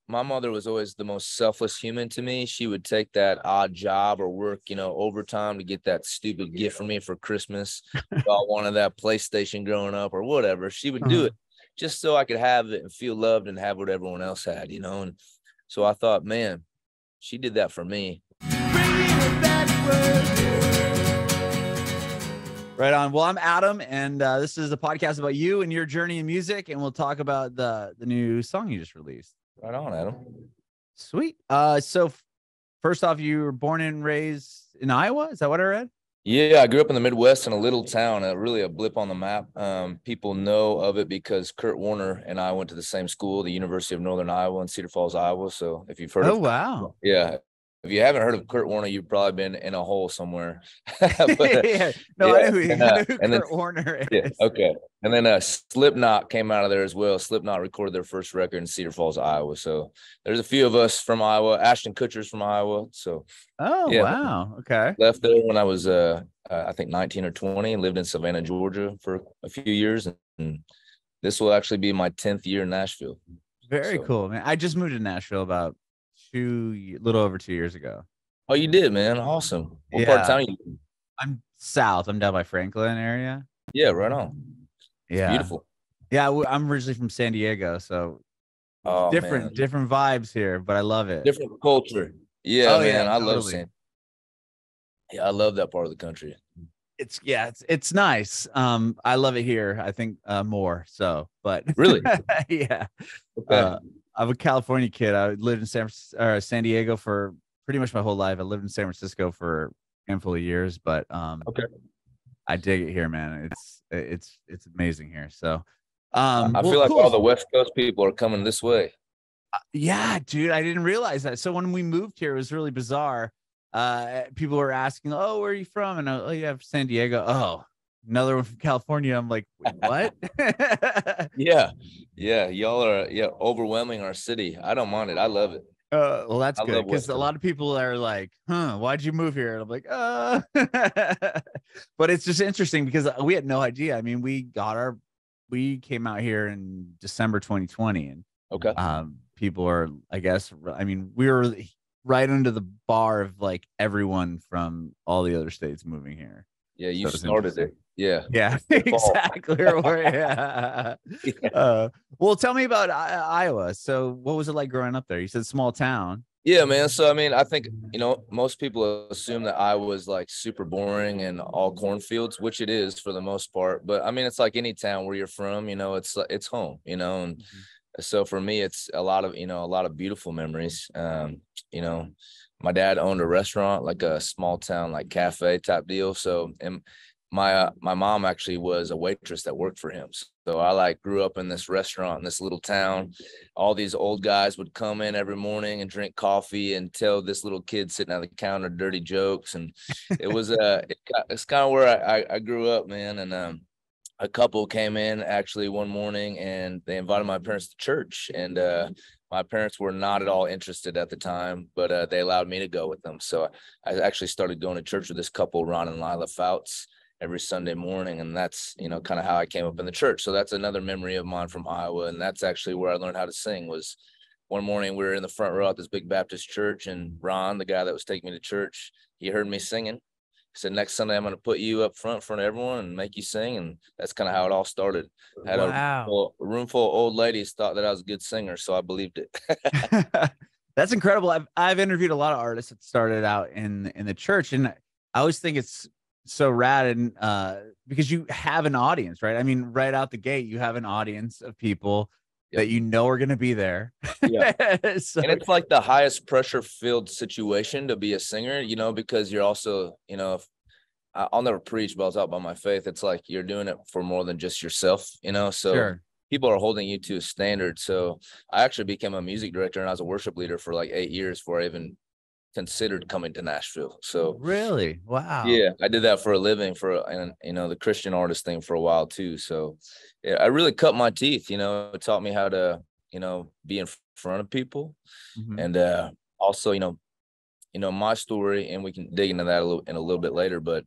my mother was always the most selfless human to me. She would take that odd job or work, overtime to get that stupid gift for me for Christmas. I wanted that PlayStation growing up or whatever. She would do it just so I could have it and feel loved and have what everyone else had, And so I thought, man, she did that for me. Right on. Well, I'm Adam, and this is a podcast about you and your journey in music, and we'll talk about the new song you just released. Right on, Adam. Sweet. So first off, you were born and raised in Iowa. Is that what I read? Yeah, I grew up in the Midwest in a little town, really a blip on the map. People know of it because Kurt Warner and I went to the same school, the University of Northern Iowa in Cedar Falls, Iowa. So if you've heard of wow. Yeah. If you haven't heard of Kurt Warner, you've probably been in a hole somewhere. Yeah. No, I know who Kurt Warner is. Yeah, okay. And then Slipknot came out of there as well. Slipknot recorded their first record in Cedar Falls, Iowa. So there's a few of us from Iowa. Ashton Kutcher's from Iowa. So yeah, wow. Okay. Left there when I was I think 19 or 20 and lived in Savannah, Georgia for a few years. And this will actually be my 10th year in Nashville. Very cool, man. I just moved to Nashville about little over 2 years ago. Oh, you did, man. Awesome. What part of town are you in? I'm south. I'm down by Franklin area. Yeah, right on. It's beautiful. Yeah, I'm originally from San Diego, so different vibes here, but I love it. Different culture. Yeah, man. I love San. Yeah, I love that part of the country. It's nice. I love it here. I think more so, but really, yeah. Okay. I'm a California kid. I lived in San Diego for pretty much my whole life. I lived in San Francisco for a handful of years, but I dig it here, man. It's amazing here. So I feel like all the West Coast people are coming this way. Yeah, dude, I didn't realize that. So when we moved here, it was really bizarre. People were asking, "Oh, where are you from?" And "Oh, yeah, San Diego." "Oh, another one from California." I'm like, "Wait, what?" Yeah. Y'all are overwhelming our city. I don't mind it. I love it. Well, that's good, because a lot of people are like, "Why'd you move here?" And I'm like, But it's just interesting because we had no idea. I mean, we came out here in December 2020, and people are, I guess, I mean, we were right under the bar of like everyone from all the other states moving here. Yeah, you started it. Yeah, exactly. Well, tell me about Iowa. So what was it like growing up there? You said small town. Yeah, man. So, I mean, I think, most people assume that Iowa is like super boring and all cornfields, which it is for the most part. But I mean, it's like any town where you're from, it's home, and so for me, it's a lot of beautiful memories. My dad owned a restaurant, like a small town, like cafe type deal. So, and my mom actually was a waitress that worked for him. So I grew up in this restaurant in this little town. All these old guys would come in every morning and drink coffee and tell this little kid sitting at the counter dirty jokes. And it was it's kind of where I grew up, man. And a couple came in actually one morning and they invited my parents to church, and my parents were not at all interested at the time, but they allowed me to go with them. So I actually started going to church with this couple, Ron and Lila Fouts, every Sunday morning. And that's, kind of how I came up in the church. So that's another memory of mine from Iowa. And that's actually where I learned how to sing. Was one morning we were in the front row at this big Baptist church, and Ron, the guy that was taking me to church, he heard me singing. He said, "Next Sunday, I'm going to put you up front of everyone and make you sing." And that's kind of how it all started. I had a room full of old ladies thought that I was a good singer, so I believed it. That's incredible. I've interviewed a lot of artists that started out in the church, and I always think it's so rad, and because you have an audience, right? I mean, right out the gate, you have an audience of people that are going to be there. Yeah. So, and it's like the highest pressure filled situation to be a singer, because you're also, I'll never preach, but I'll talk about my faith. It's like you're doing it for more than just yourself, so people are holding you to a standard. So I actually became a music director, and I was a worship leader for like 8 years before I even considered coming to Nashville. So really, wow. Yeah, I did that for a living and the Christian artist thing for a while too. So yeah, I really cut my teeth. It taught me how to be in front of people, and also my story, and we can dig into that in a little bit later. But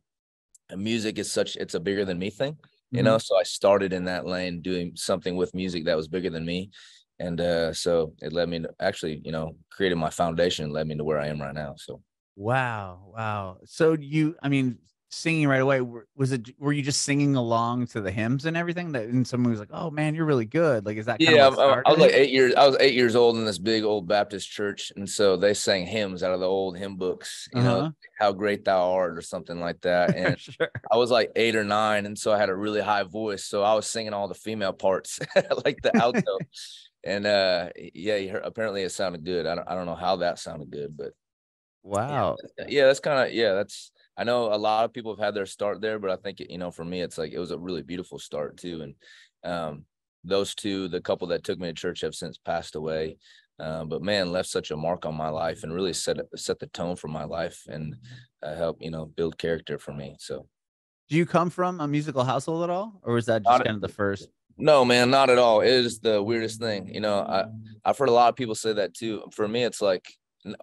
music is it's a bigger than me thing, so I started in that lane doing something with music that was bigger than me. And so it led me to actually, created my foundation and led me to where I am right now. So. Wow. So I mean, singing right away, were you just singing along to the hymns and everything and someone was like, oh man, you're really good. Like, is that kind Yeah, of what started I was like it? 8 years. I was 8 years old in this big old Baptist church, and so they sang hymns out of the old hymn books. How great thou art, or something like that. And Sure. I was like 8 or 9, and so I had a really high voice, so I was singing all the female parts, like the alto. And apparently it sounded good. I don't know how that sounded good, but Wow. that's kind of that's. I know a lot of people have had their start there, but I think for me, it's like it was a really beautiful start too. And those two, the couple that took me to church, have since passed away. But man, left such a mark on my life and really set the tone for my life and help build character for me. So, do you come from a musical household at all, or was that just kind of the first? No, man, not at all. It is the weirdest thing. I've heard a lot of people say that too. For me, it's like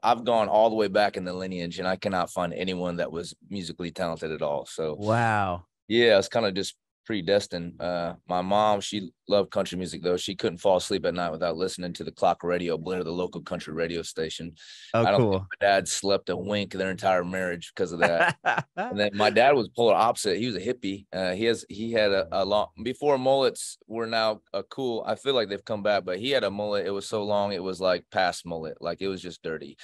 I've gone all the way back in the lineage, and I cannot find anyone that was musically talented at all. So, wow. Yeah, it's kind of just predestined. My mom, she loved country music, though. She couldn't fall asleep at night without listening to the clock radio blare, the local country radio station. Oh, I don't cool. think my dad slept a wink their entire marriage because of that. And then my dad was polar opposite. He was a hippie. He had a long, before mullets were now cool. I feel like they've come back, but he had a mullet. It was so long, it was like past mullet. Like it was just dirty.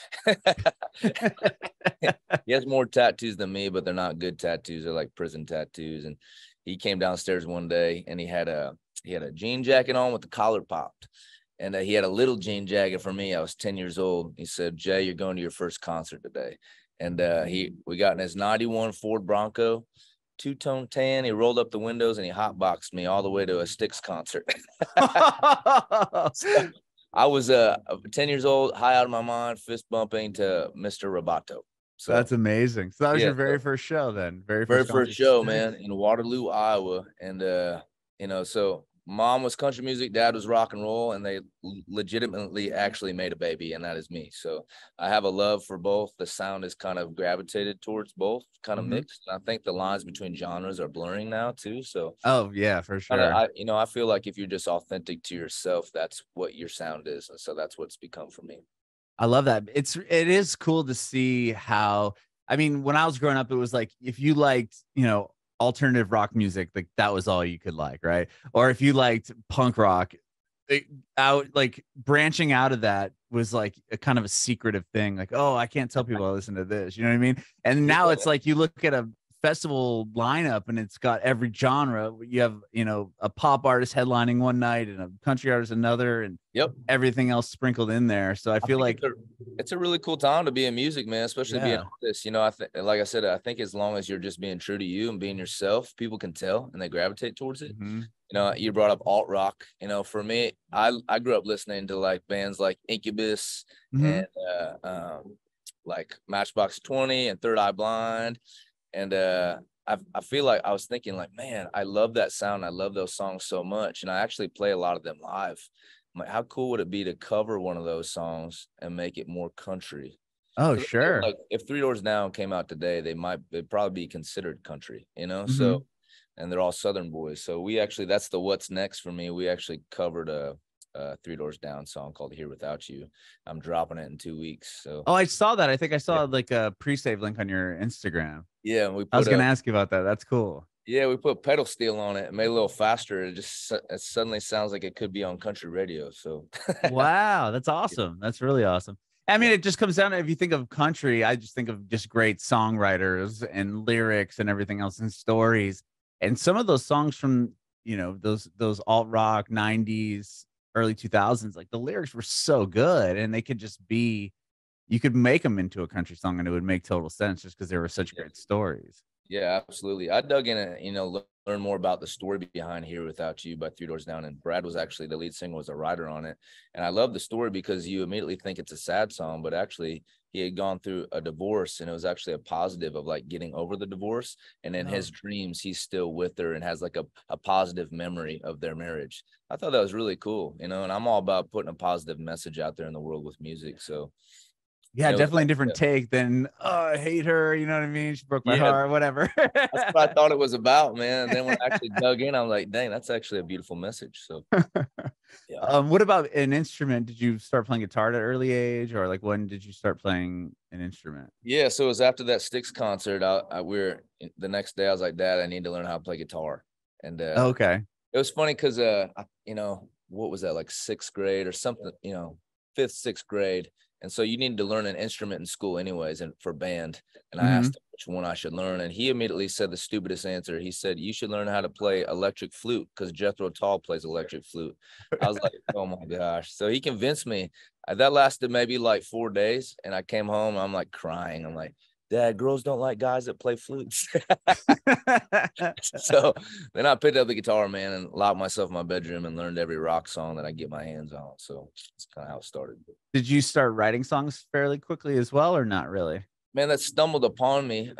He has more tattoos than me, but they're not good tattoos. They're like prison tattoos. And he came downstairs one day and he had a jean jacket on with the collar popped. And he had a little jean jacket for me. I was 10 years old. He said, Jay, you're going to your first concert today. And we got in his 91 Ford Bronco, two-tone tan. He rolled up the windows and he hotboxed me all the way to a Styx concert. So I was 10 years old, high out of my mind, fist bumping to Mr. Roboto. So that's amazing. So that was your very first show then? Very first show, man, in Waterloo, Iowa. And, so mom was country music, dad was rock and roll, and they legitimately actually made a baby, and that is me. So I have a love for both. The sound is kind of gravitated towards both, kind of mixed. And I think the lines between genres are blurring now too. So, oh yeah, for sure. I feel like if you're just authentic to yourself, that's what your sound is. And so that's what's become for me. I love that. It is cool to see how, I mean, when I was growing up, it was like, if you liked, alternative rock music, like that was all you could like, right? Or if you liked punk rock, branching out of that was like a kind of a secretive thing. Like, oh, I can't tell people I listen to this. You know what I mean? And now it's like you look at a festival lineup and it's got every genre. You have, a pop artist headlining one night and a country artist another, and everything else sprinkled in there. So I feel like it's a really cool time to be in music, man, especially being an artist. Like I said, I think as long as you're just being true to you and being yourself, people can tell and they gravitate towards it. You brought up alt rock. For me, I grew up listening to like bands like Incubus and like Matchbox 20 and Third Eye Blind. And I feel like I was thinking like, man, I love that sound. I love those songs so much. And I actually play a lot of them live. I'm like, how cool would it be to cover one of those songs and make it more country? Oh, sure. Like if Three Doors Down came out today, they'd probably be considered country, So, and they're all Southern boys. So that's the what's next for me. We actually covered a Three Doors Down song called Here Without You. I'm dropping it in 2 weeks. So I saw that. I think I saw like a pre-save link on your Instagram. Yeah, I was gonna ask you about that. That's cool. Yeah, we put pedal steel on it, made it a little faster. It suddenly sounds like it could be on country radio. So wow, that's awesome. That's really awesome. I mean, it just comes down to, if you think of country, I just think of just great songwriters and lyrics and everything else and stories. And some of those songs from those alt rock 90s, early 2000s, like the lyrics were so good, and they could just be, you could make them into a country song and it would make total sense just because they were such great stories. Yeah, absolutely. I dug in and, learn more about the story behind Here Without You by Three Doors Down. And Brad was actually the lead singer, was a writer on it. And I love the story because you immediately think it's a sad song, but actually he had gone through a divorce, and it was actually a positive of like getting over the divorce. And in his dreams, he's still with her and has like a positive memory of their marriage. I thought that was really cool, and I'm all about putting a positive message out there in the world with music. So Yeah, definitely a different take than, oh, I hate her. You know what I mean? She broke my heart, whatever. That's what I thought it was about, man. And then when I actually dug in, I'm like, dang, that's actually a beautiful message. So, yeah. What about an instrument? Did you start playing guitar at an early age, or like when did you start playing an instrument? Yeah. So it was after that Styx concert. The next day I was like, Dad, I need to learn how to play guitar. And Okay. it was funny because what was that, like sixth grade or something, fifth, sixth grade. And so you needed to learn an instrument in school anyways, and for band. And I asked him which one I should learn. And he immediately said the stupidest answer. He said, you should learn how to play electric flute because Jethro Tull plays electric flute. I was like, oh my gosh. So he convinced me. That lasted maybe like 4 days. And I came home, I'm like crying. I'm like, Dad, girls don't like guys that play flutes. So then I picked up the guitar, man, and locked myself in my bedroom and learned every rock song that I get my hands on. So that's kind of how it started. Did you start writing songs fairly quickly as well, or not really? Man, that stumbled upon me.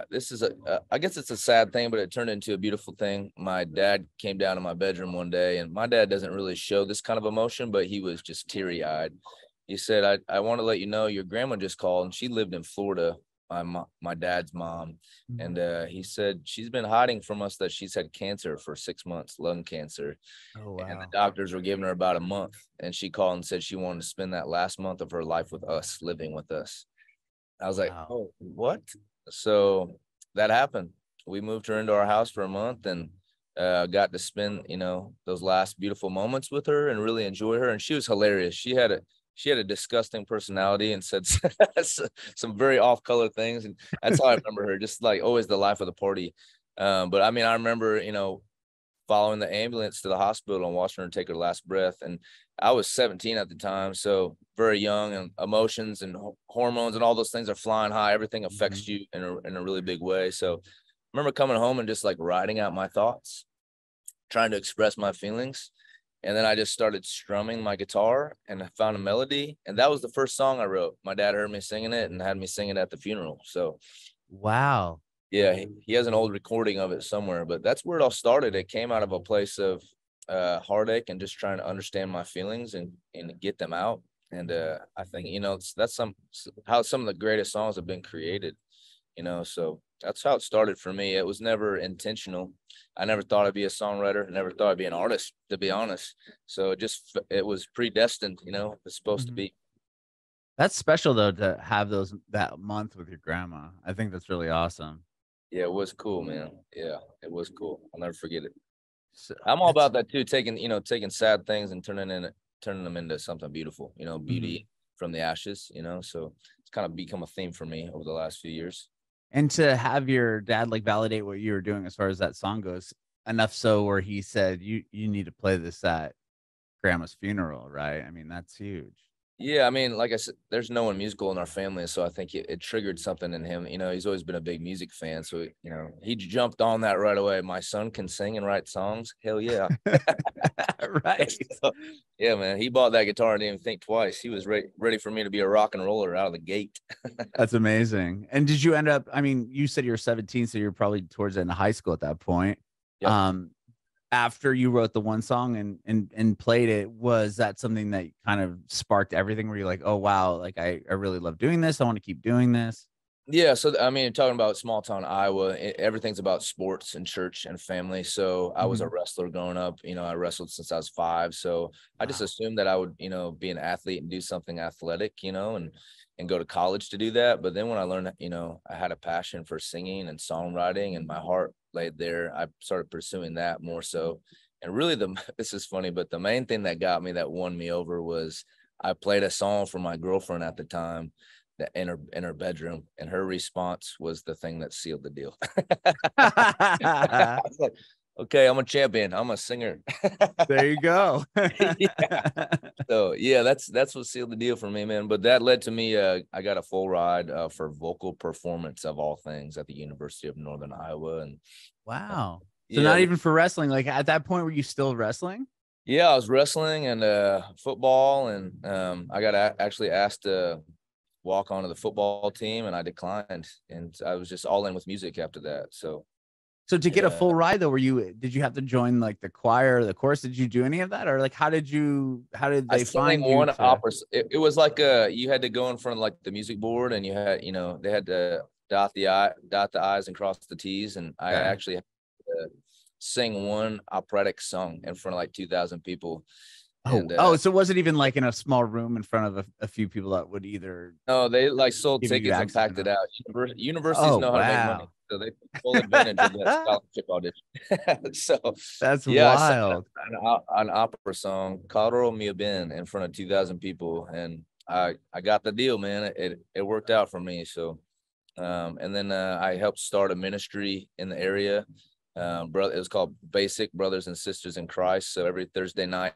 This is I guess it's a sad thing, but it turned into a beautiful thing. My dad came down to my bedroom one day, and my dad doesn't really show this kind of emotion, but he was just teary-eyed. He said, I want to let you know your grandma just called, and she lived in Florida, my dad's mom. And he said she's been hiding from us that she's had cancer for 6 months, lung cancer. Oh, wow. And the doctors were giving her about a month. And she called and said she wanted to spend that last month of her life with us, living with us. I was like, oh, what? So that happened. We moved her into our house for a month and got to spend, those last beautiful moments with her and really enjoy her. And she was hilarious. She had a disgusting personality and said some very off-color things. And that's how I remember her, just like always the life of the party. But I mean, I remember, following the ambulance to the hospital and watching her take her last breath. And I was 17 at the time, so very young, and emotions and hormones and all those things are flying high. Everything affects you in a really big way. So I remember coming home and just like writing out my thoughts, trying to express my feelings. And then I just started strumming my guitar and I found a melody. And that was the first song I wrote. My dad heard me singing it and had me sing it at the funeral. So, wow. Yeah, he has an old recording of it somewhere, but that's where it all started. It came out of a place of heartache and just trying to understand my feelings and get them out. And I think, that's how some of the greatest songs have been created, so that's how it started for me. It was never intentional. I never thought I'd be a songwriter. I never thought I'd be an artist, to be honest. So it was predestined, it's supposed to be. That's special though, to have that month with your grandma. I think that's really awesome. Yeah, it was cool, man. Yeah, it was cool. I'll never forget it. So, I'm all about that too, taking sad things and turning them into something beautiful, beauty from the ashes, so it's kind of become a theme for me over the last few years. And to have your dad like validate what you were doing as far as that song goes, enough so where he said you need to play this at grandma's funeral, right? I mean, that's huge. Yeah, I mean, like I said, there's no one musical in our family, so I think it triggered something in him. He's always been a big music fan, so he jumped on that right away. My son can sing and write songs. Hell yeah, right? So, yeah, man, he bought that guitar and didn't even think twice. He was ready for me to be a rock and roller out of the gate. That's amazing. And did you end up? I mean, you said you were 17, so you're probably towards the end of high school at that point. Yep. After you wrote the one song and played it, was that something that kind of sparked everything where you're like, oh, wow, like I really love doing this. I want to keep doing this. Yeah. So, I mean, talking about small town Iowa, everything's about sports and church and family. So I was a wrestler growing up, I wrestled since I was 5. So I just assumed that I would, be an athlete and do something athletic, and go to college to do that. But then when I learned, I had a passion for singing and songwriting and my heart laid there, I started pursuing that more so. And really this is funny, but the main thing that got me, that won me over, was I played a song for my girlfriend at the time that in her bedroom, and her response was the thing that sealed the deal. I was like, okay, I'm a champion. I'm a singer. There you go. Yeah. So yeah, that's what sealed the deal for me, man. But that led to me. I got a full ride for vocal performance of all things at the University of Northern Iowa. And wow. So not even for wrestling. Like at that point, were you still wrestling? Yeah, I was wrestling and football, and I got actually asked to walk onto the football team, and I declined. And I was just all in with music after that. So So to get a full ride though, did you have to join like the choir or the chorus? Did you do any of that? Or like, how did they find you? Opera. It was like you had to go in front of like the music board, and you had, they had to dot the I's and cross the T's. And I actually had to sing one operatic song in front of like 2,000 people. So it wasn't even like in a small room in front of a few people that would either. No, they like sold tickets and packed it out. Universities know how to make money, so they full advantage of that scholarship audition. So that's wild. An opera song, "Caro mio ben," in front of 2,000 people, and I got the deal, man. It worked out for me. So, and then I helped start a ministry in the area. It was called Basic Brothers and Sisters in Christ. So every Thursday night,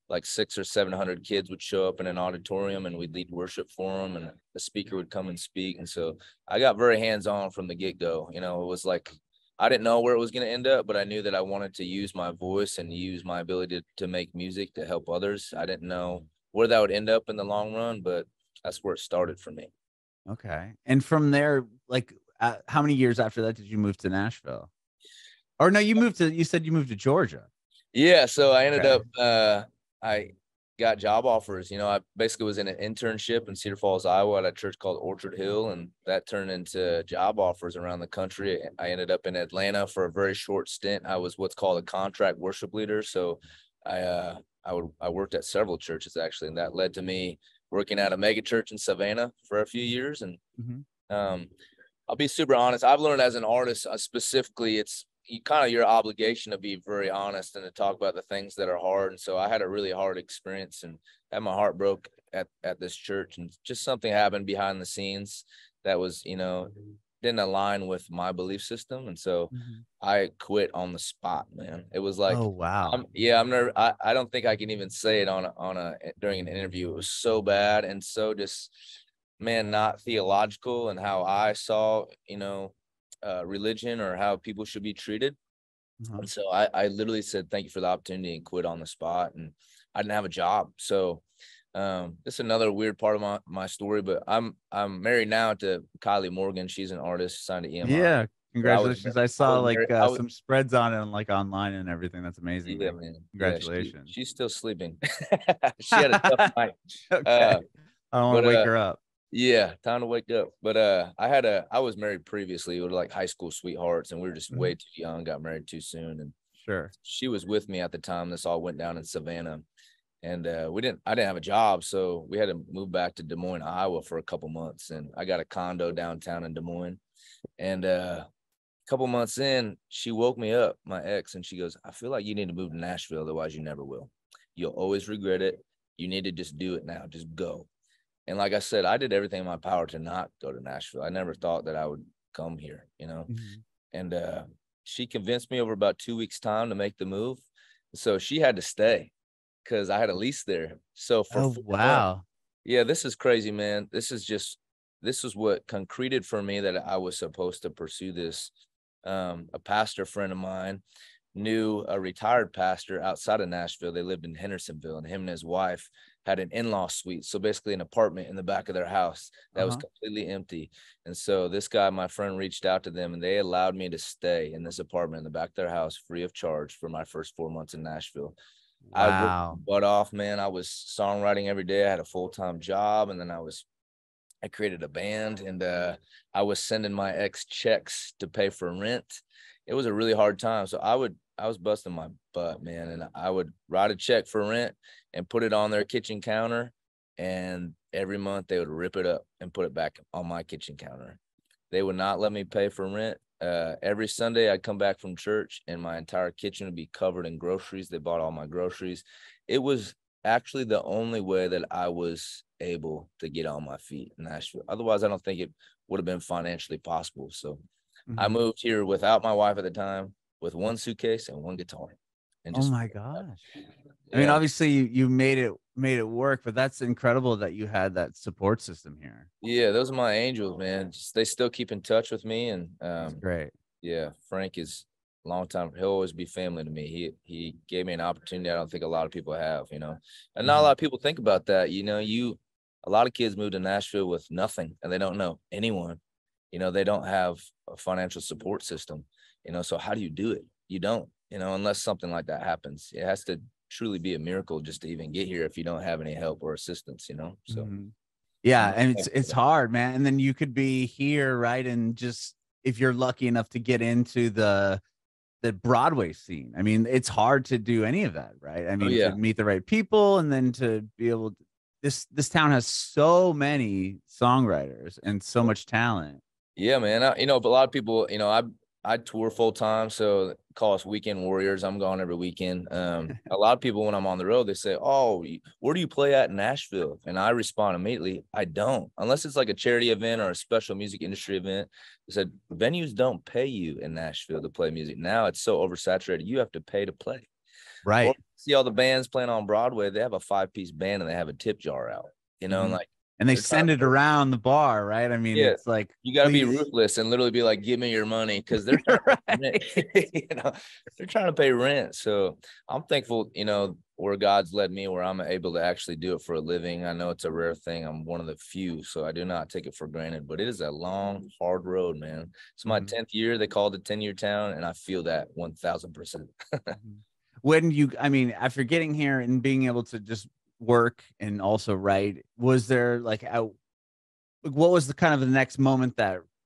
like 600 or 700 kids would show up in an auditorium, and we'd lead worship for them, and the speaker would come and speak. And so I got very hands-on from the get-go. It was like, I didn't know where it was going to end up, but I knew that I wanted to use my voice and use my ability to make music to help others. I didn't know where that would end up in the long run, but that's where it started for me. Okay. And from there, like, how many years after that did you move to Nashville? Or no, you said you moved to Georgia. Yeah. So I ended up, I got job offers. I basically was in an internship in Cedar Falls, Iowa, at a church called Orchard Hill, and that turned into job offers around the country. I ended up in Atlanta for a very short stint. I was what's called a contract worship leader. So I worked at several churches actually, and that led to me working at a mega church in Savannah for a few years. And I'll be super honest. I've learned as an artist, specifically, it's kind of your obligation to be very honest and to talk about the things that are hard. And so I had a really hard experience and had my heart broke at this church, and just something happened behind the scenes that was, didn't align with my belief system. And so I quit on the spot, man. It was like, oh, wow. I'm nervous. I don't think I can even say it during an interview. It was so bad. And so just, man, not theological and how I saw, religion or how people should be treated. And so I literally said, thank you for the opportunity, and quit on the spot. And I didn't have a job. So this is another weird part of my story, but I'm married now to Kylie Morgan. She's an artist signed to EMI. Yeah. Congratulations. I saw some spreads on it like online and everything. That's amazing. Yeah, man. Congratulations. Yeah, she's still sleeping. She had a tough night. Okay. I don't want to wake her up. Yeah, time to wake up. But I was married previously. We were like high school sweethearts, and we were just way too young, got married too soon. And sure, she was with me at the time this all went down in Savannah. And I didn't have a job, so we had to move back to Des Moines, Iowa for a couple months. And I got a condo downtown in Des Moines. And a couple months in, she woke me up, my ex, and she goes, I feel like you need to move to Nashville, otherwise you never will. You'll always regret it. You need to just do it now. Just go. And like I said, I did everything in my power to not go to Nashville. I never thought that I would come here, And she convinced me over about 2 weeks' time to make the move. So she had to stay because I had a lease there. So for wow. Yeah, this is crazy, man. This is what concreted for me that I was supposed to pursue this. A pastor friend of mine knew a retired pastor outside of Nashville. They lived in Hendersonville, and him and his wife had an in-law suite. So basically an apartment in the back of their house that was completely empty. And so this guy, my friend, reached out to them, and they allowed me to stay in this apartment in the back of their house free of charge for my first 4 months in Nashville. Wow. I worked my butt off, man. I was songwriting every day. I had a full-time job, and then I created a band, and I was sending my ex checks to pay for rent. It was a really hard time. So I was busting my butt, man. And I would write a check for rent and put it on their kitchen counter. And every month they would rip it up and put it back on my kitchen counter. They would not let me pay for rent. Every Sunday I'd come back from church and my entire kitchen would be covered in groceries. They bought all my groceries. It was actually the only way that I was able to get on my feet in Nashville. Otherwise, I don't think it would have been financially possible. So I moved here without my wife at the time, with one suitcase and one guitar. And oh my gosh. I mean, obviously you made it work, but that's incredible that you had that support system here. Yeah, those are my angels, man. They still keep in touch with me. And that's great. Yeah, Frank is a long time. He'll always be family to me. He gave me an opportunity I don't think a lot of people have, and not a lot of people think about that. A lot of kids move to Nashville with nothing, and they don't know anyone. They don't have a financial support system. So how do you do it? You don't, unless something like that happens. It has to truly be a miracle just to even get here if you don't have any help or assistance, so yeah. And it's hard, man. And then you could be here, right? And just, if you're lucky enough to get into the Broadway scene, I mean, it's hard to do any of that, right? I mean, to meet the right people, and then to be able to, this town has so many songwriters and so much talent. Yeah, man. But a lot of people, I tour full time, so call us weekend warriors. I'm gone every weekend. A lot of people, when I'm on the road, they say, "Oh, where do you play at in Nashville?" And I respond immediately, "I don't, unless it's like a charity event or a special music industry event." They said venues don't pay you in Nashville to play music. Now it's so oversaturated, you have to pay to play. Right. Or see all the bands playing on Broadway. They have a 5-piece band and they have a tip jar out. And like. And they send it around the bar, right? I mean, it's like, you got to be ruthless and literally be like, "Give me your money," because they're trying they're trying to pay rent. So I'm thankful, where God's led me, where I'm able to actually do it for a living. I know it's a rare thing. I'm one of the few, so I do not take it for granted. But it is a long, hard road, man. It's my 10th year. They call it a 10-year town, and I feel that 1,000%. After getting here and being able to just work and also write, was there what was the kind of the next moment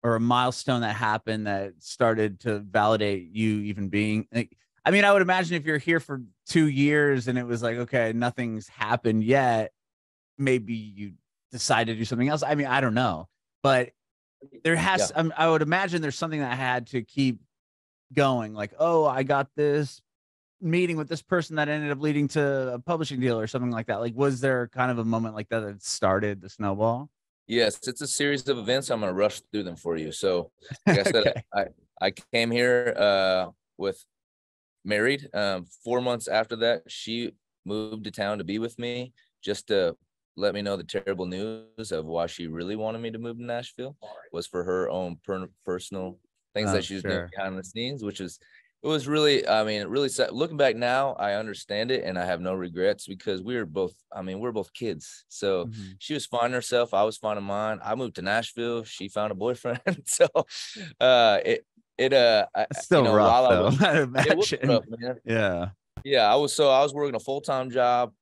or a milestone that happened that started to validate you even being I would imagine if you're here for 2 years and it was like, okay, nothing's happened yet, maybe you decide to do something else. I don't know, but there has, I would imagine there's something that had to keep going, like, oh, I got this meeting with this person that ended up leading to a publishing deal or something like that. Like, was there kind of a moment like that started the snowball? Yes, it's a series of events. I'm going to rush through them for you. So like I said, I came here with married. 4 months after that, she moved to town to be with me, just to let me know the terrible news of why she really wanted me to move to Nashville was for her own personal things that she was doing behind the scenes, which is, it was really, really sad. Looking back now, I understand it and I have no regrets, because we're both kids. So she was finding herself, I was finding mine. I moved to Nashville, she found a boyfriend. So it's still rough, though. I imagine. It was rough, man. Yeah. I was working a full-time job,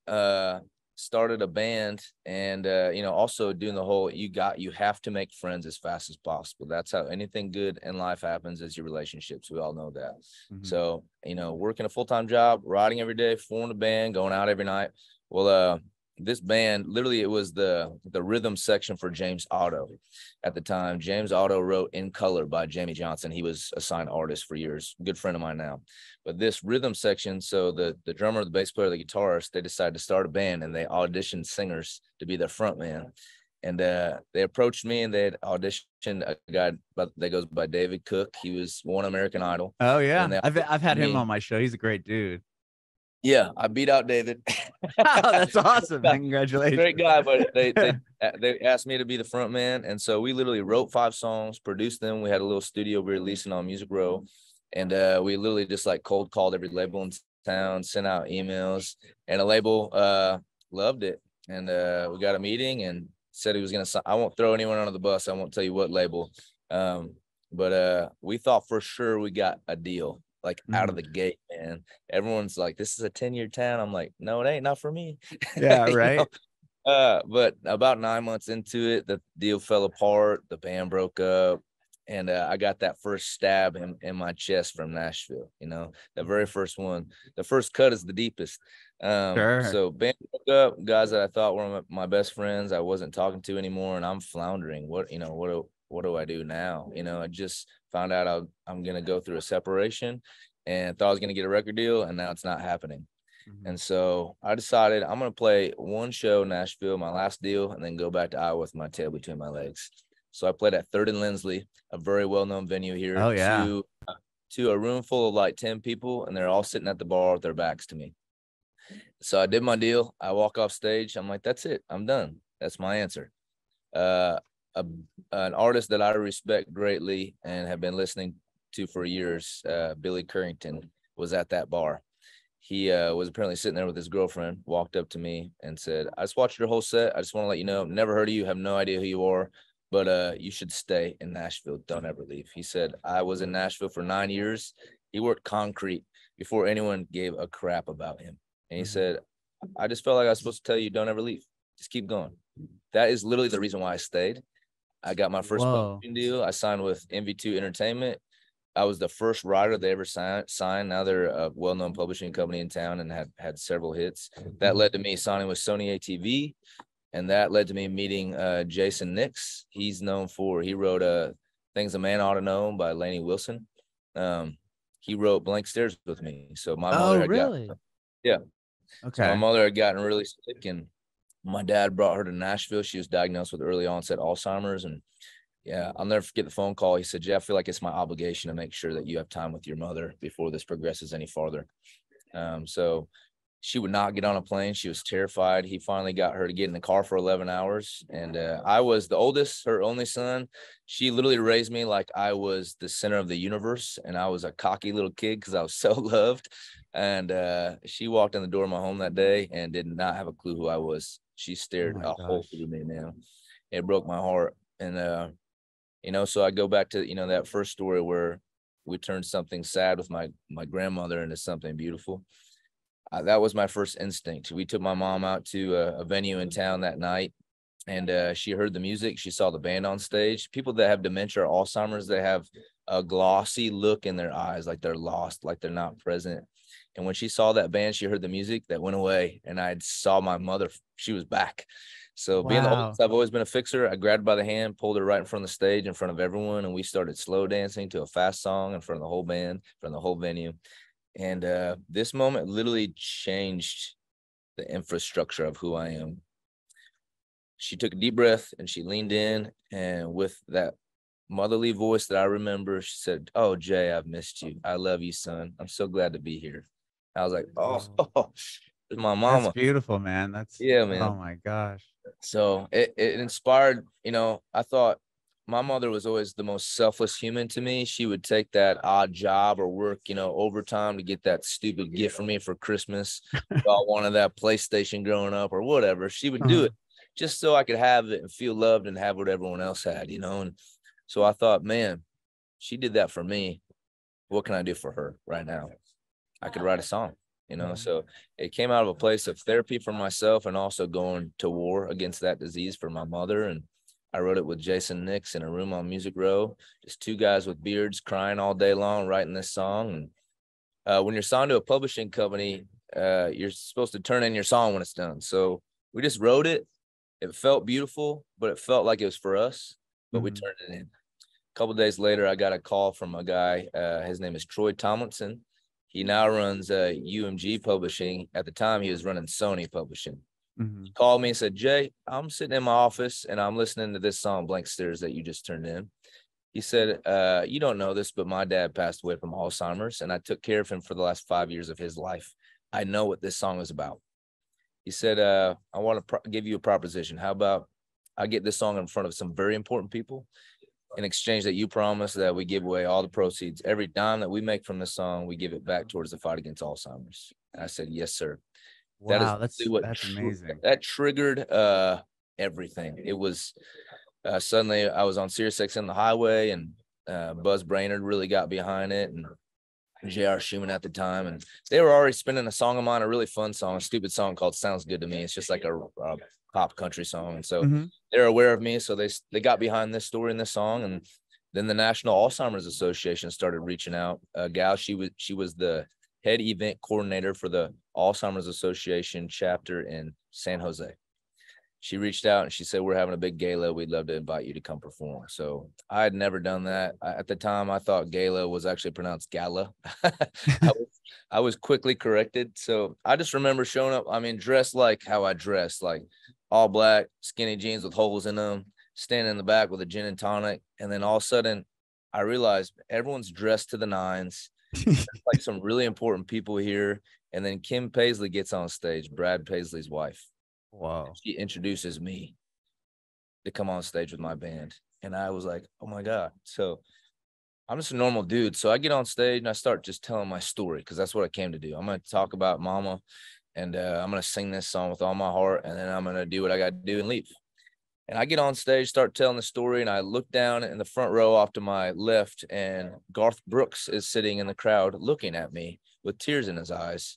started a band, and also doing the whole, you have to make friends as fast as possible. That's how anything good in life happens, is your relationships. We all know that. So working a full-time job, writing every day, forming a band, going out every night. Well, this band, literally, it was the rhythm section for James Otto at the time. James Otto wrote In Color by Jamie Johnson. He was a signed artist for years, good friend of mine now. But this rhythm section, so the drummer, the bass player, the guitarist, they decided to start a band, and they auditioned singers to be their front man. And they approached me, and they had auditioned a guy that goes by David Cook. He was won American Idol. Oh yeah, I've had him on my show. He's a great dude. Yeah, I beat out David. Oh, that's awesome. Congratulations. Great guy, but they asked me to be the front man. And so we literally wrote 5 songs, produced them. We had a little studio we were releasing on Music Row. And we literally just like cold called every label in town, sent out emails, and a label loved it. And we got a meeting and said he was going to sign. I won't throw anyone under the bus. I won't tell you what label. But we thought for sure we got a deal. Like out of the gate, man. Everyone's like, "This is a 10-year town." I'm like, "No, it ain't, not for me." Yeah, right. But about 9 months into it, the deal fell apart. The band broke up, and I got that first stab in my chest from Nashville. The very first one. The first cut is the deepest. So band broke up. Guys that I thought were my best friends, I wasn't talking to anymore, and I'm floundering. What do I do now? I just found out I'm going to go through a separation, and thought I was going to get a record deal, and now it's not happening. And so I decided I'm going to play one show in Nashville, my last deal, and then go back to Iowa with my tail between my legs. So I played at 3rd and Lindsley, a very well-known venue here. Oh, yeah. To a room full of like 10 people, and they're all sitting at the bar with their backs to me. So I did my deal. I walk off stage. I'm like, that's it. I'm done. That's my answer. An artist that I respect greatly and have been listening to for years, Billy Currington, was at that bar. He was apparently sitting there with his girlfriend, walked up to me and said, "I just watched your whole set. I just want to let you know, never heard of you, have no idea who you are, but you should stay in Nashville. Don't ever leave. He said, I was in Nashville for 9 years. He worked concrete before anyone gave a crap about him. And he said, I just felt like I was supposed to tell you, don't ever leave. Just keep going. That is literally the reason why I stayed. I got my first publishing deal. I signed with MV2 Entertainment. I was the first writer they ever signed. Now they're a well-known publishing company in town and had several hits. That led to me signing with Sony ATV. And that led to me meeting Jason Nix. He wrote Things a Man Ought to Know by Lainey Wilson. He wrote Blank Stares with me. So my mother had So my mother had gotten really sick, and my dad brought her to Nashville. She was diagnosed with early onset Alzheimer's. And yeah, I'll never forget the phone call. He said, Jeff, I feel like it's my obligation to make sure that you have time with your mother before this progresses any farther. So she would not get on a plane. She was terrified. He finally got her to get in the car for 11 hours. And I was the oldest, her only son. She literally raised me like I was the center of the universe. And I was a cocky little kid because I was so loved. And she walked in the door of my home that day and did not have a clue who I was. She stared a hole through me, man. It broke my heart. And, so I go back to, that first story where we turned something sad with my grandmother into something beautiful. That was my first instinct. We took my mom out to a venue in town that night, and she heard the music. She saw the band on stage. People that have dementia or Alzheimer's, they have a glossy look in their eyes, like they're lost, like they're not present. And when she saw that band, she heard the music, that went away, and I saw my mother. She was back. So being the oldest, I've always been a fixer. I grabbed her by the hand, pulled her right in front of the stage in front of everyone, and we started slow dancing to a fast song in front of the whole band, in front of the whole venue. And this moment literally changed the infrastructure of who I am. She took a deep breath and she leaned in, and with that motherly voice that I remember, she said, "Oh, Jay, I've missed you. I love you, son. I'm so glad to be here." I was like, oh, it's my mama. That's beautiful, man. Man. Oh my gosh. So it inspired, I thought my mother was always the most selfless human to me. She would take that odd job or work, overtime to get that stupid gift for me for Christmas. I wanted that PlayStation growing up or whatever. She would do it just so I could have it and feel loved and have what everyone else had, And so I thought, man, she did that for me. What can I do for her right now? I could write a song, So it came out of a place of therapy for myself and also going to war against that disease for my mother. And I wrote it with Jason Nix in a room on Music Row, just two guys with beards crying all day long, writing this song. And when you're signed to a publishing company, you're supposed to turn in your song when it's done. So we just wrote it. It felt beautiful, but it felt like it was for us, but we turned it in. A couple of days later, I got a call from a guy. His name is Troy Tomlinson. He now runs UMG Publishing. At the time, he was running Sony Publishing. He called me and said, Jay, I'm sitting in my office and I'm listening to this song, Blank Stares, that you just turned in. He said, you don't know this, but my dad passed away from Alzheimer's, and I took care of him for the last 5 years of his life. I know what this song is about. He said, I want to give you a proposition. How about I get this song in front of some very important people? In exchange that you promise that we give away all the proceeds. Every dime that we make from this song, we give it back towards the fight against Alzheimer's. And I said, yes, sir. Wow, that's amazing. That triggered everything. It was suddenly I was on Sirius XM the highway, and Buzz Brainerd really got behind it, and J.R. Schumann at the time, and they were already spinning a song of mine, a really fun song, a stupid song called "Sounds Good to Me." It's just like a pop country song, and so they're aware of me, so they got behind this story in this song. And then the National Alzheimer's Association started reaching out. A gal, she was the head event coordinator for the Alzheimer's Association chapter in San Jose. She reached out and she said, we're having a big gala. We'd love to invite you to come perform. So I had never done that. At the time, I thought gala was actually pronounced gala. I was quickly corrected. So I just remember showing up, dressed like how I dressed, like all black, skinny jeans with holes in them, standing in the back with a gin and tonic. And then all of a sudden, I realized everyone's dressed to the nines. Like some really important people here. And then Kim Paisley gets on stage, Brad Paisley's wife. Wow. She introduces me to come on stage with my band. And I was like, oh my God. So I'm just a normal dude. So I get on stage and I start just telling my story, because that's what I came to do. I'm going to talk about mama, and I'm going to sing this song with all my heart, and then I'm going to do what I got to do and leave. And I get on stage, start telling the story, and I look down in the front row off to my left, and Garth Brooks is sitting in the crowd looking at me with tears in his eyes.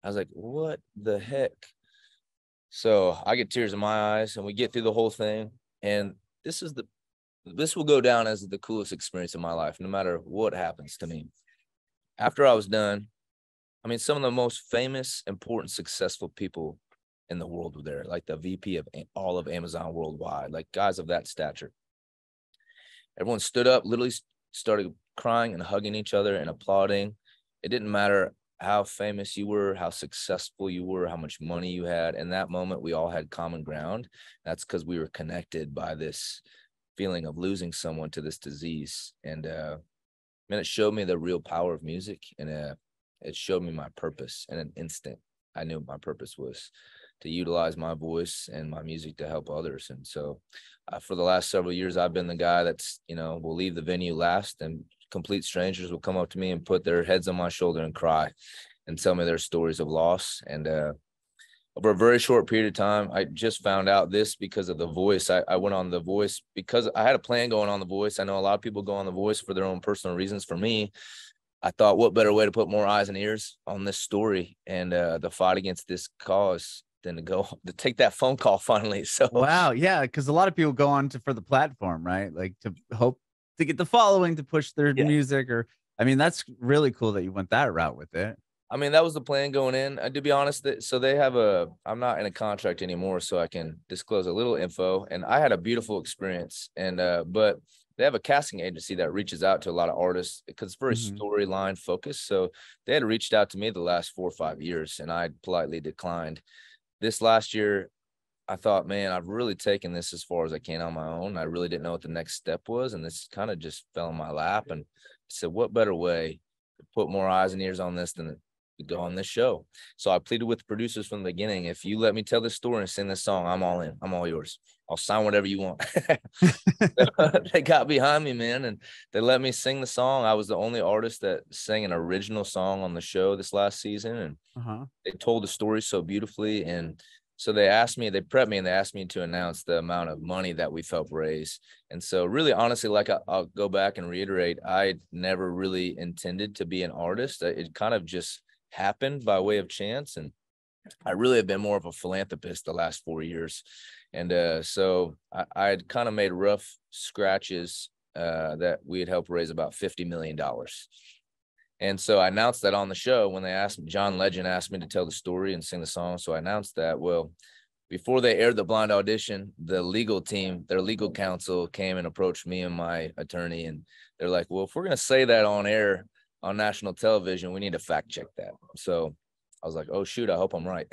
I was like, what the heck? So I get tears in my eyes, and we get through the whole thing. And this will go down as the coolest experience of my life, no matter what happens to me. After I was done, I mean, some of the most famous, important, successful people in the world were there, like the VP of all of Amazon worldwide, like guys of that stature. Everyone stood up, literally started crying and hugging each other and applauding. It didn't matter how famous you were, how successful you were, how much money you had. In that moment, we all had common ground. That's because we were connected by this feeling of losing someone to this disease. And man, it showed me the real power of music, and it showed me my purpose. In an instant, I knew what my purpose was, to utilize my voice and my music to help others. And so for the last several years, I've been the guy that's, will leave the venue last, and complete strangers will come up to me and put their heads on my shoulder and cry and tell me their stories of loss. And over a very short period of time, I just found out this because of The Voice. I went on The Voice because I had a plan going on The Voice. I know a lot of people go on The Voice for their own personal reasons. For me, I thought, what better way to put more eyes and ears on this story and the fight against this cause than to take that phone call finally. So wow, yeah, because a lot of people go on for the platform, right? Like to hope to get the following to push their music, or I mean, that's really cool that you went that route with it. I mean, that was the plan going in. To be honest, so they have I'm not in a contract anymore, so I can disclose a little info. And I had a beautiful experience, and but they have a casting agency that reaches out to a lot of artists because it's very storyline focused. So they had reached out to me the last 4 or 5 years, and I politely declined. This last year, I thought, man, I've really taken this as far as I can on my own. I really didn't know what the next step was, and this kind of just fell in my lap. And I said, what better way to put more eyes and ears on this than to go on this show? So I pleaded with the producers from the beginning, if you let me tell this story and sing this song, I'm all in. I'm all yours. I'll sign whatever you want. They got behind me, man, and they let me sing the song. I was the only artist that sang an original song on the show this last season, and they told the story so beautifully. And so they prepped me, and they asked me to announce the amount of money that we've helped raise. And so really, honestly, like I'll go back and reiterate, I never really intended to be an artist. It kind of just happened by way of chance. And I really have been more of a philanthropist the last 4 years. And so I had kind of made rough scratches that we had helped raise about $50 million. And so I announced that on the show when they asked me, John Legend asked me to tell the story and sing the song. So I announced that. Well, before they aired the blind audition, the legal team, their legal counsel, came and approached me and my attorney. And they're like, well, if we're going to say that on air on national television, we need to fact check that. So I was like, oh, shoot, I hope I'm right.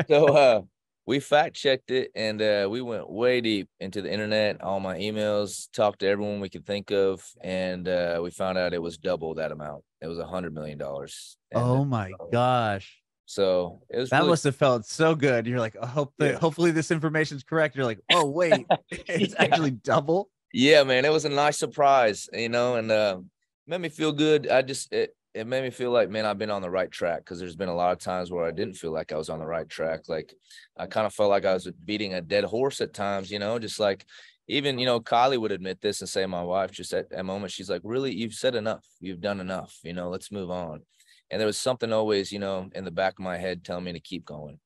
So we fact checked it, and we went way deep into the internet, all my emails, talked to everyone we could think of, and we found out it was double that amount. It was $100 million. Oh my gosh. So it was that must have felt so good. You're like, hopefully this information is correct. You're like, oh wait, it's actually double. Yeah, man, it was a nice surprise, and made me feel good. It made me feel like, man, I've been on the right track, because there's been a lot of times where I didn't feel like I was on the right track. Like I kind of felt like I was beating a dead horse at times, just like even, Kylie would admit this and say, my wife, just at that moment, she's like, really, you've said enough. You've done enough, let's move on. And there was something always, in the back of my head telling me to keep going,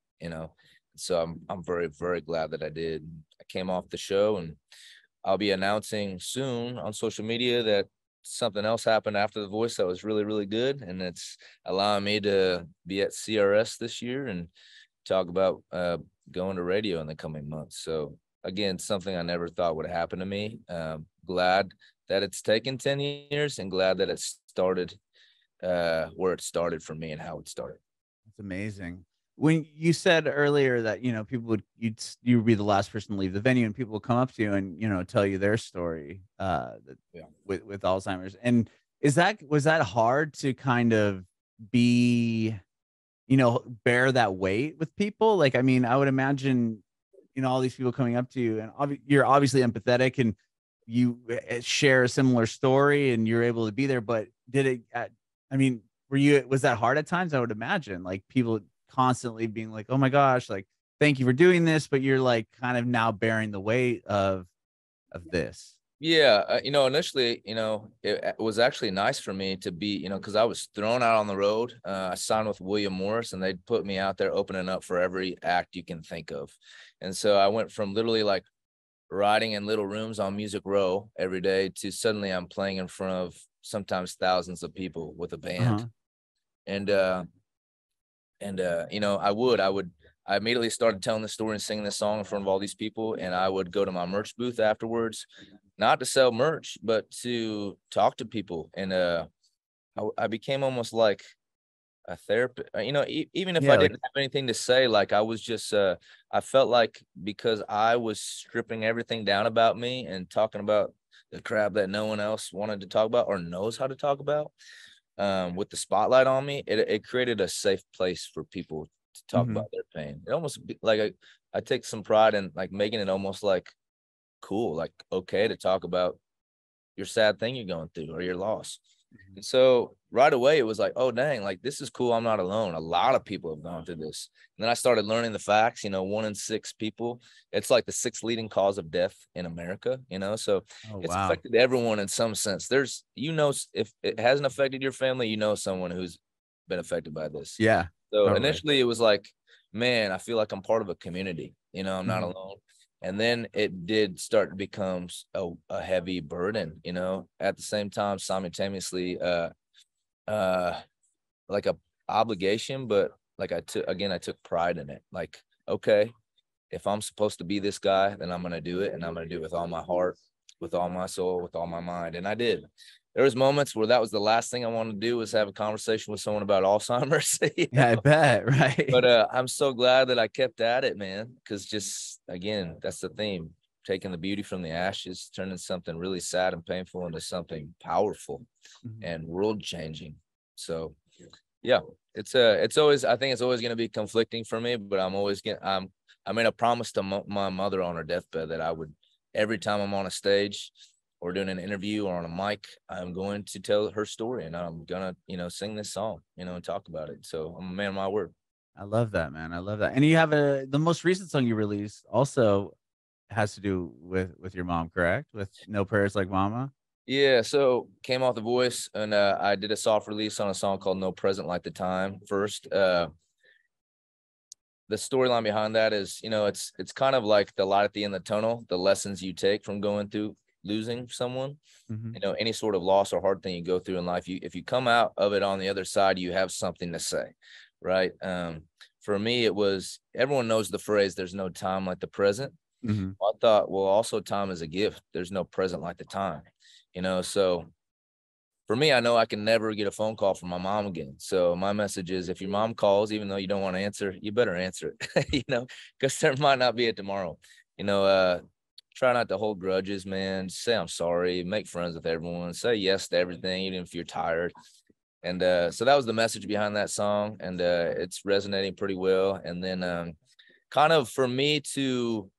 So I'm very, very glad that I did. I came off the show, and I'll be announcing soon on social media that something else happened after The Voice that was really, really good. And it's allowing me to be at CRS this year and talk about going to radio in the coming months. So again, something I never thought would happen to me. Glad that it's taken 10 years, and glad that it started where it started for me and how it started. That's amazing. When you said earlier that, people you would be the last person to leave the venue, and people will come up to you and, tell you their story with Alzheimer's. And was that hard to kind of be, bear that weight with people? Like, I mean, I would imagine, all these people coming up to you, and you're obviously empathetic, and you share a similar story, and you're able to be there. But was that hard at times? I would imagine, like, people constantly being like, oh my gosh, like, thank you for doing this, but you're like kind of now bearing the weight of this. Yeah, initially, it was actually nice for me to be, because I was thrown out on the road. I signed with William Morris, and they'd put me out there opening up for every act you can think of. And so I went from literally like riding in little rooms on Music Row every day to suddenly I'm playing in front of sometimes thousands of people with a band. And I immediately started telling the story and singing this song in front of all these people. And I would go to my merch booth afterwards, not to sell merch, but to talk to people. And I became almost like a therapist, even if I didn't have anything to say, like I was just, I felt like because I was stripping everything down about me and talking about the crap that no one else wanted to talk about or knows how to talk about, with the spotlight on me, it created a safe place for people to talk about their pain. It almost like I take some pride in like making it almost like cool, like okay to talk about your sad thing you're going through or your loss. And so right away it was like, oh dang, like this is cool. I'm not alone. A lot of people have gone through this. And then I started learning the facts, 1 in 6 people. It's like the 6th leading cause of death in America, so it's affected everyone in some sense. There's, if it hasn't affected your family, someone who's been affected by this. Yeah. So totally. Initially it was like, man, I feel like I'm part of a community, I'm not alone. And then it did start to become a heavy burden, at the same time, simultaneously, like a obligation, but like I took pride in it. Like, okay, if I'm supposed to be this guy, then I'm going to do it. And I'm going to do it with all my heart, with all my soul, with all my mind. And I did. There was moments where that was the last thing I wanted to do was have a conversation with someone about Alzheimer's. Yeah, I bet. Right. But I'm so glad that I kept at it, man. Cause just, again, that's the theme, taking the beauty from the ashes, turning something really sad and painful into something powerful and world changing. So yeah, it's always, I think it's always going to be conflicting for me, but I made a promise to my mother on her deathbed that I would, every time I'm on a stage or doing an interview or on a mic, I'm going to tell her story and I'm going to, sing this song, and talk about it. So I'm a man of my word. I love that, man. I love that. And you have the most recent song you released also has to do with your mom, correct? With No Prayers Like Mama. Yeah, so came off The Voice, and I did a soft release on a song called No Present Like the Time first. The storyline behind that is, it's kind of like the light at the end of the tunnel, the lessons you take from going through losing someone, any sort of loss or hard thing you go through in life. If you come out of it on the other side, you have something to say, right? For me, it was, everyone knows the phrase, there's no time like the present. I thought, well, also time is a gift. There's no present like the time. So for me, I know I can never get a phone call from my mom again. So my message is, if your mom calls, even though you don't want to answer, you better answer it, because there might not be a tomorrow. Try not to hold grudges, man. Just say, I'm sorry, make friends with everyone, say yes to everything, even if you're tired. And so that was the message behind that song. And it's resonating pretty well. And then kind of for me to,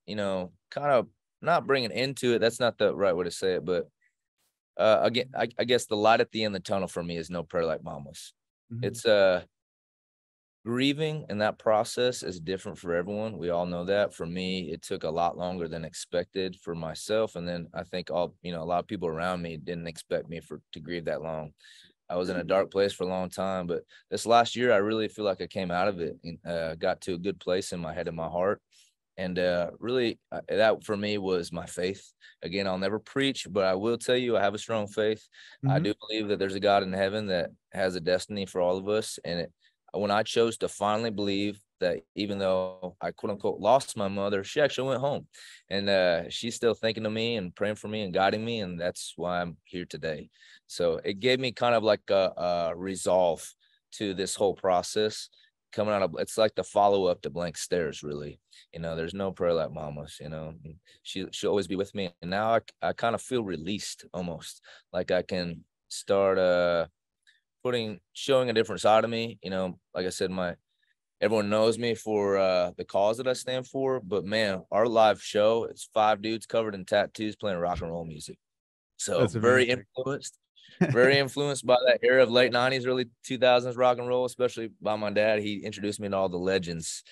kind of not bringing into it, that's not the right way to say it, but again, I guess the light at the end of the tunnel for me is No Prayer Like Mama's. It's grieving, and that process is different for everyone. We all know that. For me, it took a lot longer than expected for myself, and then I think a lot of people around me didn't expect me to grieve that long. I was in a dark place for a long time, but this last year, I really feel like I came out of it and got to a good place in my head and my heart. And really, that for me was my faith. Again, I'll never preach, but I will tell you, I have a strong faith. I do believe that there's a God in heaven that has a destiny for all of us. And when I chose to finally believe that, even though I quote unquote lost my mother, she actually went home, and she's still thinking of me and praying for me and guiding me. And that's why I'm here today. So it gave me kind of like a resolve to this whole process. Coming out of, it's like the follow-up to Blank Stares, really. There's no prayer like Mama's. She'll always be with me, and now I kind of feel released, almost like I can start showing a different side of me. Like I said, everyone knows me for the cause that I stand for, but man, our live show, it's 5 dudes covered in tattoos playing rock and roll music. So very influenced. Very influenced by that era of late 90s, early 2000s rock and roll, especially by my dad. He introduced me to all the legends.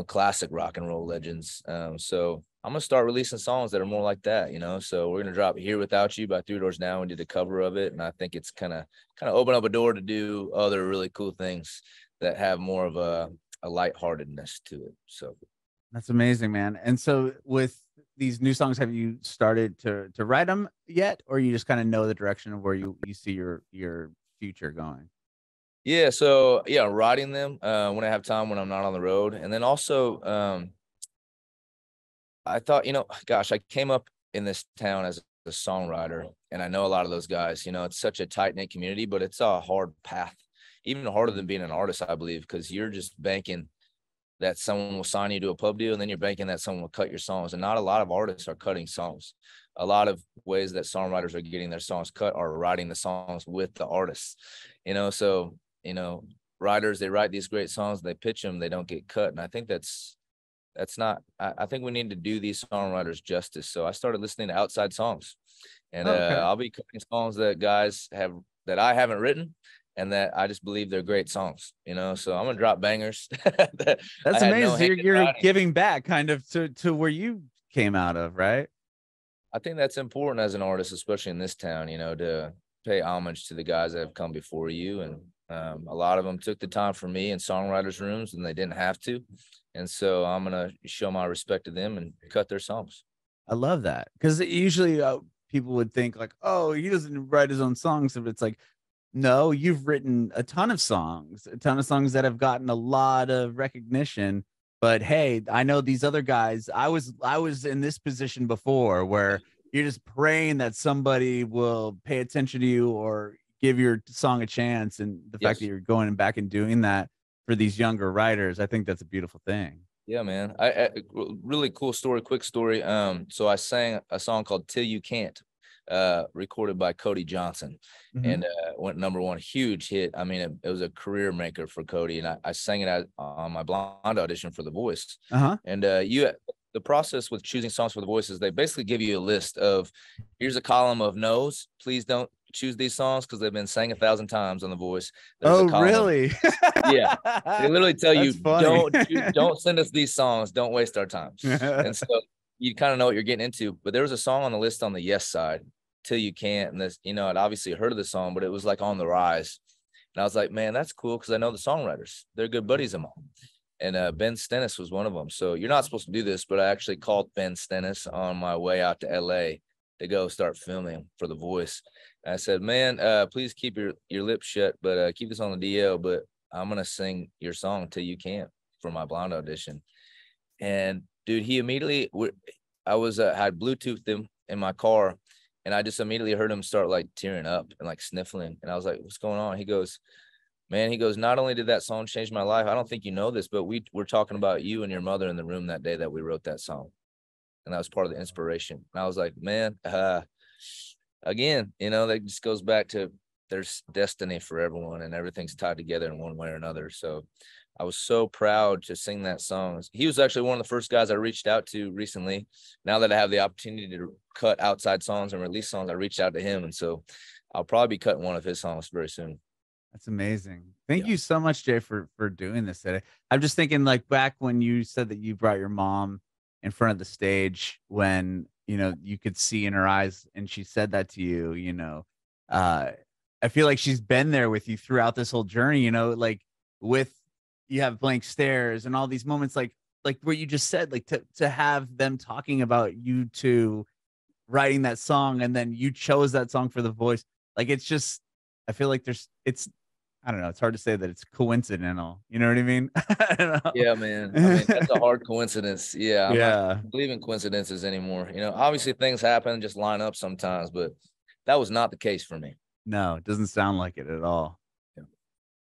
classic rock and roll legends. So I'm gonna start releasing songs that are more like that, So we're gonna drop "Here Without You" by Three Doors Down. We did a cover of it, and I think it's kind of open up a door to do other really cool things that have more of a lightheartedness to it. So that's amazing, man. And so with these new songs, have you started to write them yet, or you just kind of know the direction of where you see your future going? Yeah, so yeah, writing them when I have time, when I'm not on the road. And then also I thought, gosh, I came up in this town as a songwriter, and I know a lot of those guys. It's such a tight-knit community, but it's a hard path, even harder than being an artist, I believe, because you're just banking that someone will sign you to a pub deal, and then you're banking that someone will cut your songs. And not a lot of artists are cutting songs. A lot of ways that songwriters are getting their songs cut are writing the songs with the artists, so writers, they write these great songs, they pitch them, they don't get cut. And I think that's not, I think we need to do these songwriters justice. So I started listening to outside songs, and I'll be cutting songs that guys have that I haven't written, and that I just believe they're great songs, so I'm gonna drop bangers. That's amazing. You're giving back kind of to where you came out of, right? I think that's important as an artist, especially in this town, to pay homage to the guys that have come before you. And a lot of them took the time for me in songwriters' rooms, and they didn't have to. And so I'm going to show my respect to them and cut their songs. I love that, because usually people would think like, oh, he doesn't write his own songs. But it's like, no, you've written a ton of songs that have gotten a lot of recognition. But hey, I know these other guys. I was in this position before, where you're just praying that somebody will pay attention to you or give your song a chance. And the fact that you're going back and doing that for these younger writers, I think that's a beautiful thing. Yeah, man. I really cool story, quick story. So I sang a song called "Till You Can't," recorded by Cody Johnson, and went #1, huge hit. I mean, it was a career maker for Cody, and I sang it on my blonde audition for The Voice. And the process with choosing songs for The Voice is they basically give you a list of, here's a column of no's, please don't choose these songs because they've been sang 1,000 times on The Voice. There's a column really? Yeah, they literally tell you, don't send us these songs, don't waste our time. And so you kind of know what you're getting into. But there was a song on the list on the yes side, "Till You Can't," and this, I'd obviously heard of the song, but it was like on the rise. And I was like, man, that's cool, because I know the songwriters. They're good buddies of mine. And Ben Stennis was one of them. So you're not supposed to do this, but I actually called Ben Stennis on my way out to LA to go start filming for The Voice. And I said, man, please keep your lips shut, but keep this on the DL, but I'm going to sing your song "Till You Can't" for my blonde audition. And dude, he immediately, I had Bluetoothed him in my car, and I just immediately heard him start like tearing up and like sniffling. And I was like, what's going on? He goes, man, not only did that song change my life, I don't think you know this, but we were talking about you and your mother in the room that day that we wrote that song. And that was part of the inspiration. And I was like, man, again, that just goes back to there's destiny for everyone, and everything's tied together in one way or another. So I was so proud to sing that song. He was actually one of the first guys I reached out to recently. Now that I have the opportunity to cut outside songs and release songs, I reached out to him. And so I'll probably be cutting one of his songs very soon. That's amazing. Thank you so much, Jay, for doing this today. I'm just thinking, like, back when you said that you brought your mom in front of the stage, when, you could see in her eyes, and she said that to you, I feel like she's been there with you throughout this whole journey, like with, you have Blank Stares and all these moments, like what you just said, like to have them talking about you two writing that song, and then you chose that song for The Voice. Like, it's just, I feel like I don't know. It's hard to say that it's coincidental. You know what I mean? I don't know. Yeah, man. I mean, that's a hard coincidence. Yeah. I'm not believing coincidences anymore. Obviously things happen, just line up sometimes, but that was not the case for me. No, it doesn't sound like it at all. Yeah.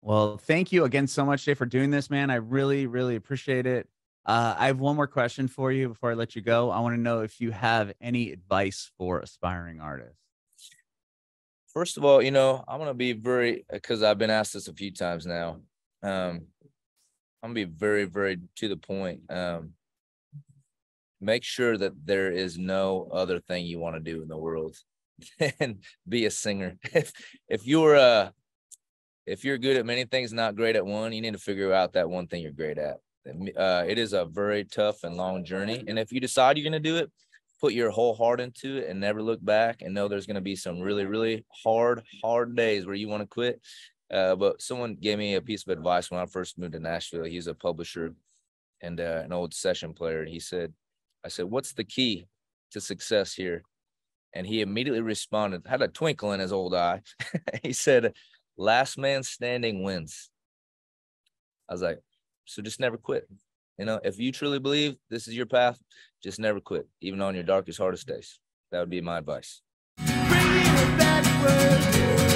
Well, thank you again so much, Jay, for doing this, man. I really, really appreciate it. I have one more question for you before I let you go. I want to know if you have any advice for aspiring artists. First of all, I'm going to be because I've been asked this a few times now. I'm going to be very, very to the point. Make sure that there is no other thing you want to do in the world than be a singer. If you're good at many things, not great at one, you need to figure out that one thing you're great at. It is a very tough and long journey. And if you decide you're going to do it, put your whole heart into it and never look back, and know there's going to be some really, really hard days where you want to quit. But someone gave me a piece of advice when I first moved to Nashville. He's a publisher and an old session player. And I said, what's the key to success here? And he immediately responded, had a twinkle in his old eye. He said, last man standing wins. I was like, so just never quit. You know, if you truly believe this is your path, just never quit, even on your darkest, hardest days. That would be my advice. Bringing it backward.